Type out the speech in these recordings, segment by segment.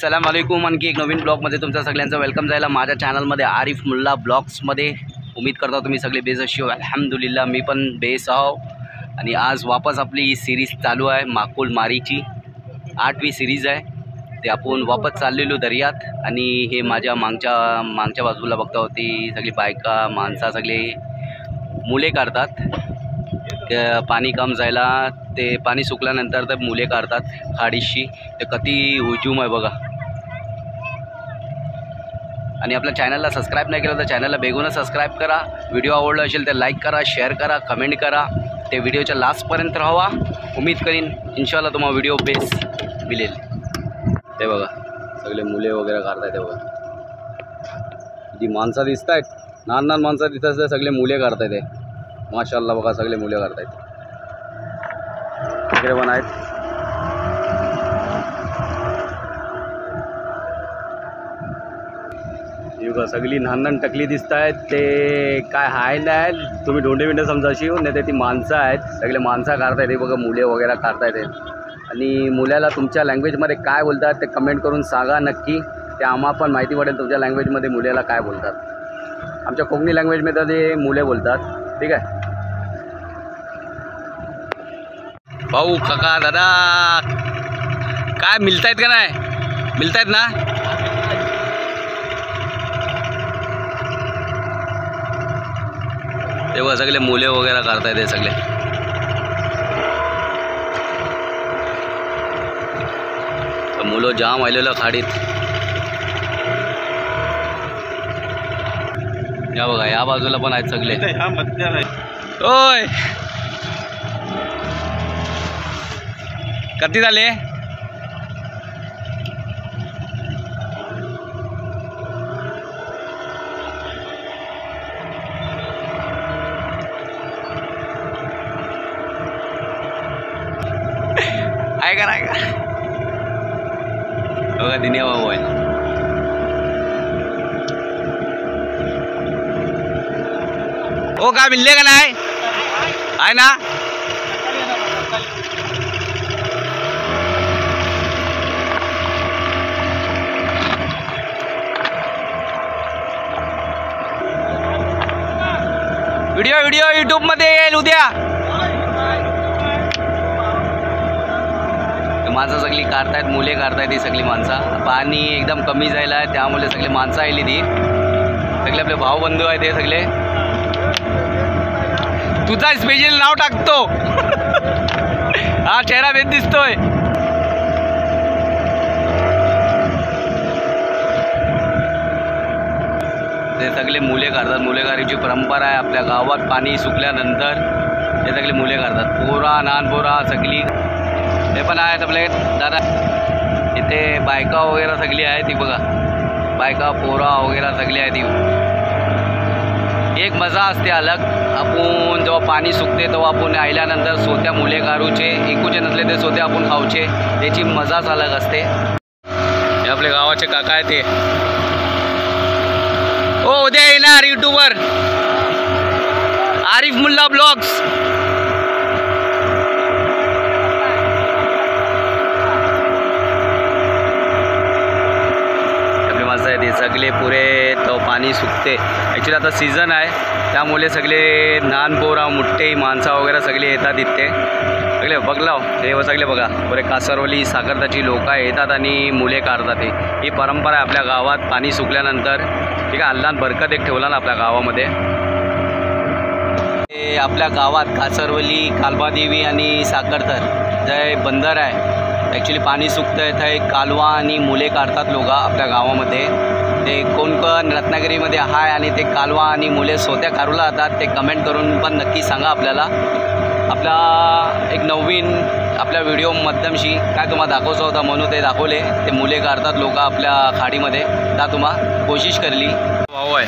सलाम वालेकुम। आणखी एक नवीन ब्लॉगमध्ये तुमचं सगळ्यांचं वेलकम जायला माझ्या चॅनलमध्ये आरिफ मुल्ला ब्लॉग्समध्ये। उम्मीद करता तुम्ही सगळे बेस अशी हो। अल्हम्दुलिल्लाह मी पण बेस आहो। आणि आज वापस आपली ही सिरीज चालू आहे माकुल मारीची 8वी सिरीज आहे। ते आपण वापस चाललेलो दर्यात आणि हे माझ्या मागच्या बाजूला बघता होती सगळी बायका माणसा सगळे मुले काढतात। पाणी कम जायला ते पाणी सुकल्यानंतर ते मुले काढतात खाडीशी। ते किती हुजूम आहे बघा। आणि आपल्या चॅनलला सबस्क्राईब नाही केलं तर चॅनलला बेगूनच सबस्क्राईब करा। व्हिडिओ आवडला असेल तर लाईक करा, शेअर करा, कमेंट करा। ते व्हिडिओच्या लास्टपर्यंत राहा। उम्मीद करीन इंशाल्लाह तुम्हाला व्हिडिओ बेस्ट मिळेल। ते बघा सगळे मुले वगैरे काढतायत। ते बघा जी माणसं दिसत आहेत, लहान माणसं दिसत आहेत, सगळे मुले काढतायत। ते माशाल्लाह बघा सगळे मुले काढतायत। वगैरे पण आहेत। युगा सगळी लहान टकली दिसत आहेत। ते काय हाय नाही तुम्ही डोंडे बिंडे समजाशी नाही ते ती माणसं आहेत। सगळे माणसं काढतायत। हे बघा मुले वगैरे काढतायत। आणि मुलाला तुमच्या लँग्वेजमध्ये काय बोलतात ते कमेंट करून सांगा नक्की। ते आम्हाला पण माहिती पडेल तुमच्या लँग्वेजमध्ये मुलेला काय बोलतात। आमच्या कोकणी लँग्वेजमध्ये ते मुले बोलतात। ठीक आहे भाऊ काका दादा काय मिळतायत का नाही? मिळतायत ना? तेव्हा सगळे मुले वगैरे करतायत। ते सगळे मुलं जाम आलेलं खाडीत। या बघा या बाजूला पण आहेत सगळे। ओय किती झाले? ऐका बघा दिन्या भाऊ आहे। ओ काय मिळले का नाही? आहे ना? व्हिडिओ यूट्यूबमध्ये येईल उद्या। माणसं सगळी काढतायत, मुले काढतायत। ही सगळी माणसं पाणी एकदम कमी जायला आहे त्यामुळे सगळे माणसं आली ती सगळे आपले भाऊ बंधू आहेत। ते सगळे तुझा स्पेशल नाव टाकतो हा चेहरा भेद दिसतोय। ते सगळे मुले काढतात। मुलेकारीची परंपरा आहे आपल्या गावात। पाणी सुकल्यानंतर हे सगळे मुले काढतात। पोरा लहान पोरा सगळी हे पण आहेत आपले दादा। इथे बायका वगैरे सगळी आहेत। ती बघा बायका पोरा वगैरे सगळी आहेत। एक मजा असते अलग। आपण जेव्हा पाणी सुकते तेव्हा आपण आल्यानंतर सोत्या मुले काढूचे, एकूचे नसले ते सोते आपण खाऊचे, त्याची मजाच अलग असते। हे आपले गावाचे काका आहेत ते। ओ उद्या येणार यूट्यूबवर आरिफ मुल्ला ब्लॉग्स। ते सगळे पुरे तो पाणी सुकते। ॲक्च्युली आता सीझन आहे त्यामुळे सगळे लहान पोरा मोठे माणसं वगैरे सगळे येतात इथे सगळे बघलाव। ते सगळे बघा पुरे कासरवली साखरताची लोक येतात आणि मुले काढतात। ही परंपरा आहे आपल्या गावात। पाणी सुकल्यानंतर ठीक आहे अल्लाहन बरकत एक ठेवला ना आपल्या गावामध्ये। ते आपल्या गावात कासरवली कालबादेवी आणि साखरतर जे बंदर आहे ॲक्च्युली पाणी सुकतं आहे थंय कालवा आणि मुले काढतात लोक आपल्या गावामध्ये। ते कोण रत्नागिरीमध्ये आहे आणि ते कालवा आणि मुले सोत्या काढूला जातात ते कमेंट करून पण नक्की सांगा आपल्याला। आपला एक नवीन आपल्या व्हिडिओ माध्यमशी काय तुम्हाला दाखवायचं होता म्हणून ते दाखवले। ते मुले काढतात लोक आपल्या खाडीमध्ये त्या तुम्हाला कोशिश करली। भाऊ आहे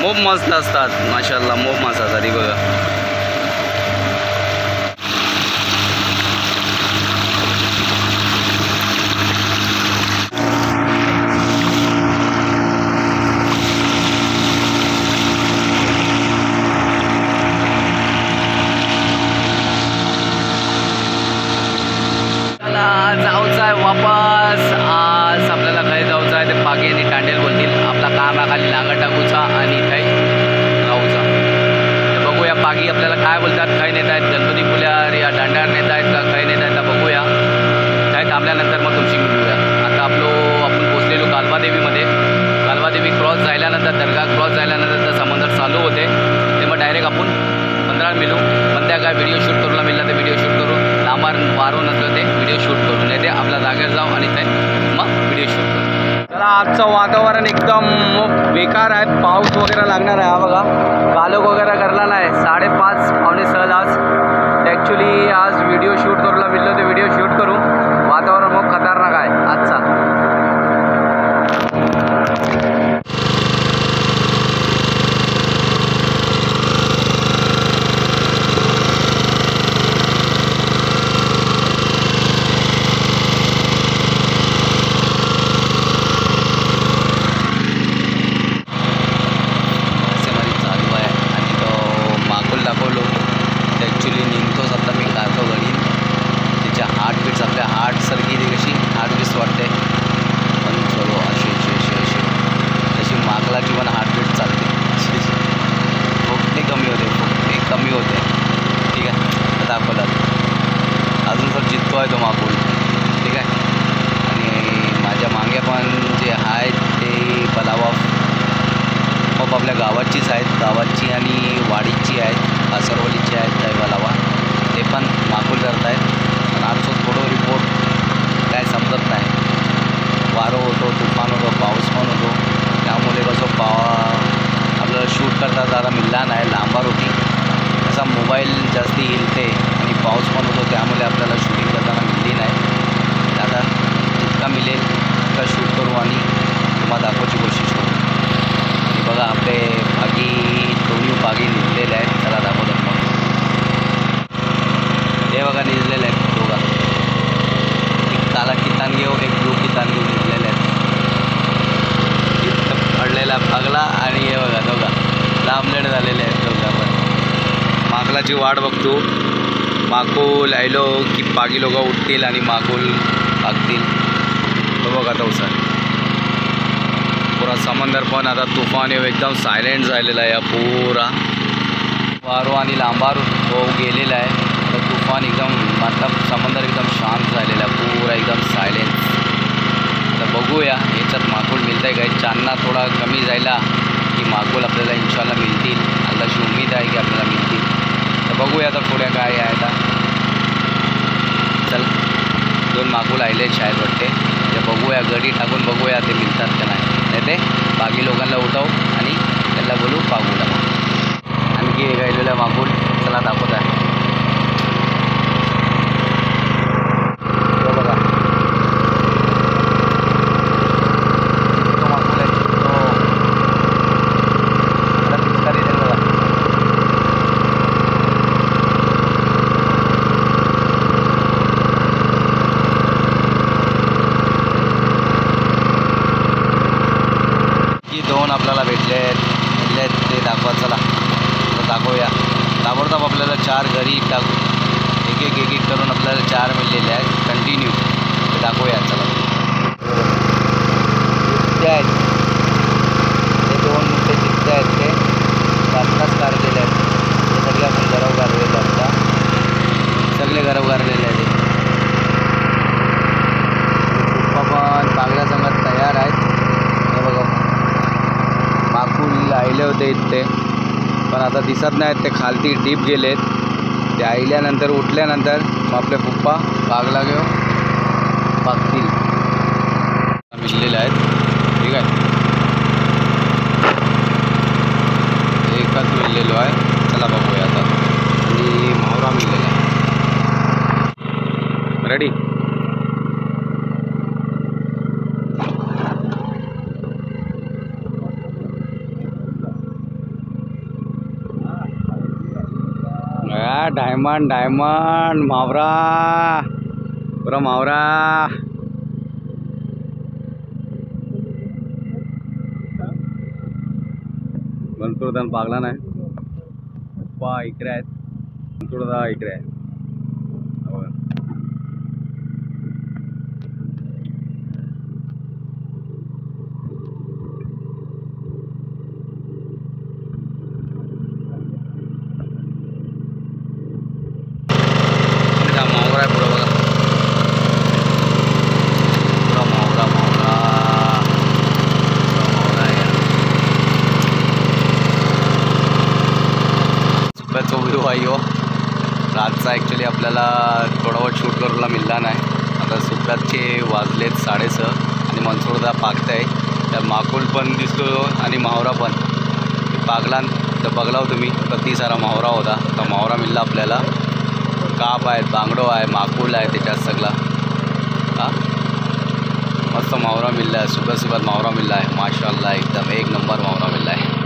मोप मस्त असतात माशाल्लाह मोप मस्त असतात। बघा आहे वापस. आज आपल्याला काही जाऊचं आहे, ते पागी आणि टांडेल बोलतील. आपला काम आहे खाली नांगर टाकूचा आणि काही राहूचा. तर बघूया पागी आपल्याला काय बोलतात, काही नेत आहेत गणपती फुल्यावर या दांड्यावर नेत आहेत का काही नेत आहेत का बघूया. काही थांबल्यानंतर मग तुमची मिळूया. आता आपण पोचलेलो कालवादेवीमध्ये. कालवादेवी क्रॉस झाल्यानंतर दर्गा क्रॉस झाल्यानंतर तर समंदर चालू होते. ते मग डायरेक्ट आपण 15 मिळू पण काय व्हिडिओ शूट करूला मिळला तर व्हिडिओ शूट करू, लांबार वारून असलं ते व्हिडिओ शूट करू, नाही ते आपल्या जागेवर जाऊ आणि ते मग व्हिडिओ शूट करू. चला आजचं वातावरण एकदम बेकार आहे, पाऊस वगैरे लागणार आहे. हा बघा गालोक वगैरे करला नाही, 5:30 पावणे 6 आज. ॲक्च्युली आज व्हिडिओ शूट करूला मिळलं ते व्हिडिओ शूट करू. वातावरण मग खतरनाक आहे आजचा. तो मागून ठीक आहे. आणि माझ्या मागे पण जे आहेत ते बलावा खूप आपल्या गावाचीच आहेत, गावाची आणि वाडीची आहेत, कासरवलीची आहेत काही बलावा, ते पण मागून करत आहेत. पण आमचं थोडं रिपोर्ट काय समजत नाही. वारं होतो, तुफान होतो, पाऊस पण होतो, त्यामुळे कसं आपल्याला शूट करता जरा मिळला नाही, लांबार होती. असा मोबाईल जास्ती हिलते आणि पाऊस पण होतो, त्यामुळे आपल्याला शूटिंग करताना मिळली नाही. आता जितका मिळेल तितका शूट करू आणि तुम्हाला दाखवायची कोशिश करू. आणि बघा आपले दोन्ही बागी निघलेले आहेत. चला दाखवतात मग. हे बघा निघलेले आहेत दोघा, एक काला कितान घेऊ, एक ब्लू कितान घेऊ निघलेले आहेत. पडलेला भागला आणि हे बघा दोघा लांबलेड झालेले आहेत. दोघा पण मागलाची वाट बघतो. माकूल आयलो की बागी लोक उठतील आणि माकूल भागतील. बघा तवसा पुरा समंदर पण आता तुफान एकदम सायलेंट झालेला आहे. पुरा वारो आणि लांबार हो गेलेला आहे. तर तुफान एकदम मतलब समंदर एकदम शांत झालेला आहे, पुरा एकदम सायलेंट. तर बघूया याच्यात माकूल मिळत आहे काय. चांदणा थोडा कमी जायला की माकूल आपल्याला इंशाल्लाह मिळतील. अल्लाची उम्मीद आहे की आपल्याला मिळतील. तर बघूया आता पुढे काय आहे. आता चल 2 माकूल आले शाळेत वाटते, ते बघूया गडी टाकून बघूया ते मिळतात का नाही ते बाकी लोकांना उठवू आणि त्यांना बोलू बागूला. आणखी एक राहिलेला माकूल चला दाखवत आहे. बघा तो माकूल आहे, तो पिचकारी बघा. दोन आपल्याला भेटले आहेत ते दाखवा. चला तर दाखवूया. ताबडतोब आपल्याला 4 घरी टाकू, एक एक करून आपल्याला 4 मिळलेले आहेत कंटिन्यू. ते दाखवूया. चला जित्ते आहेत ते 2 मोठे जित्ते आहेत, ते आत्ताच काढलेले आहेत. ते सगळे आपण गरव काढलेले आता, सगळे गरव काढलेले आहेत. पण पागल्या संघात तयार आहेत. हे बघा माकूल आयले होते इथे पण आता दिसत नाहीत, ते खालती डीप गेलेत. ते आयल्यानंतर उठल्यानंतर मग आपले पप्पा बागला घेऊ बागतील. मिळलेले आहेत ठीक आहे, एकच मिळलेलो आहे. चला बघूया आता. आणि मावरा मिळलेला आहे. रेडी. डायमंड मावरा, पुरा मावरा. बनसुरदान पागला नाही. पप्पा इकडे आहेत, बनसुरदा इकडे आहे. बंधू भाई हो. रातचा ॲक्च्युली आपल्याला थोडा बहुत शूट करूला मिळला नाही. आता सुप्रातचे वाजलेत 6:30 आणि मनसोडदा पाकत आहे. त्या माकुल पण दिसतो आणि मावरा पण. पागला तर बघलाव तुम्ही किती सारा मावरा होता. तर मावरा मिळला आपल्याला. काप आहेत, बांगडो आहे, माकुल आहे त्याच्यात सगळा. हां मस्त मावरा मिळला आहे. सुबह सुबह मावरा मिळला आहे. माशाअल्लाह एकदम एक नंबर मावरा मिळला आहे.